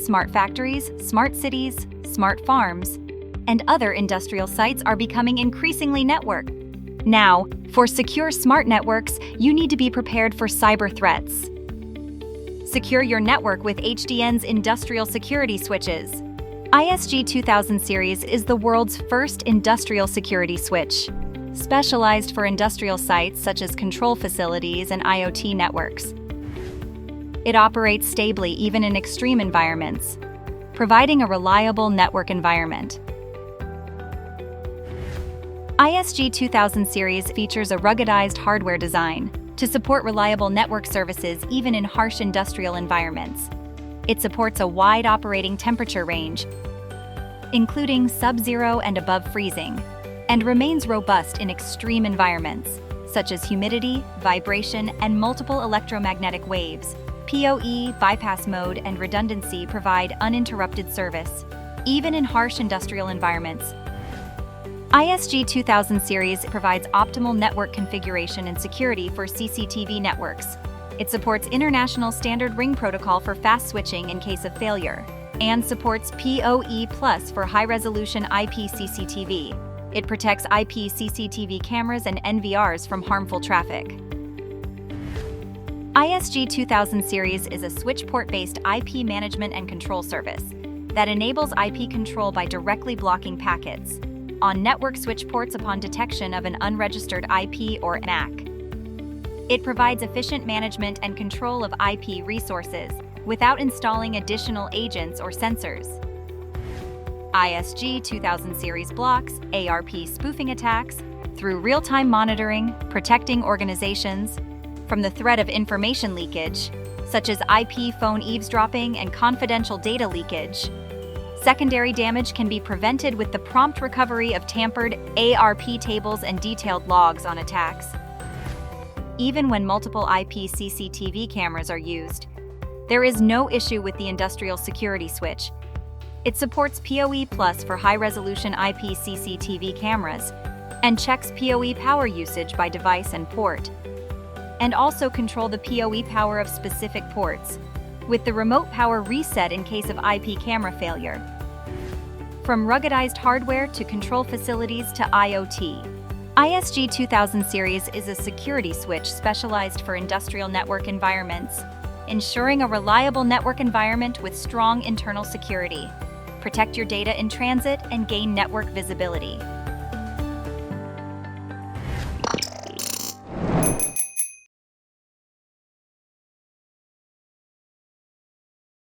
smart factories, smart cities, smart farms, and other industrial sites are becoming increasingly networked. Now, for secure smart networks, you need to be prepared for cyber threats. Secure your network with HDN's industrial security switches. ISG2000 Series is the world's first industrial security switch, specialized for industrial sites such as control facilities and IoT networks. It operates stably even in extreme environments, providing a reliable network environment. ISG2000 Series features a ruggedized hardware design to support reliable network services even in harsh industrial environments. It supports a wide operating temperature range, including sub-zero and above freezing, and remains robust in extreme environments, such as humidity, vibration, and multiple electromagnetic waves. PoE, bypass mode, and redundancy provide uninterrupted service, even in harsh industrial environments. ISG2000 Series provides optimal network configuration and security for CCTV networks. It supports international standard ring protocol for fast switching in case of failure, and supports PoE Plus for high-resolution IP CCTV. It protects IP CCTV cameras and NVRs from harmful traffic. ISG2000 Series is a switch port-based IP management and control service that enables IP control by directly blocking packets on network switch ports upon detection of an unregistered IP or MAC. It provides efficient management and control of IP resources without installing additional agents or sensors. ISG2000 Series blocks ARP spoofing attacks through real-time monitoring, protecting organizations from the threat of information leakage, such as IP phone eavesdropping and confidential data leakage. Secondary damage can be prevented with the prompt recovery of tampered ARP tables and detailed logs on attacks. Even when multiple IP CCTV cameras are used, there is no issue with the industrial security switch. It supports PoE Plus for high-resolution IP CCTV cameras and checks PoE power usage by device and port, and also control the PoE power of specific ports, with the remote power reset in case of IP camera failure. From ruggedized hardware to control facilities to IoT, ISG2000 Series is a security switch specialized for industrial network environments, ensuring a reliable network environment with strong internal security. Protect your data in transit and gain network visibility.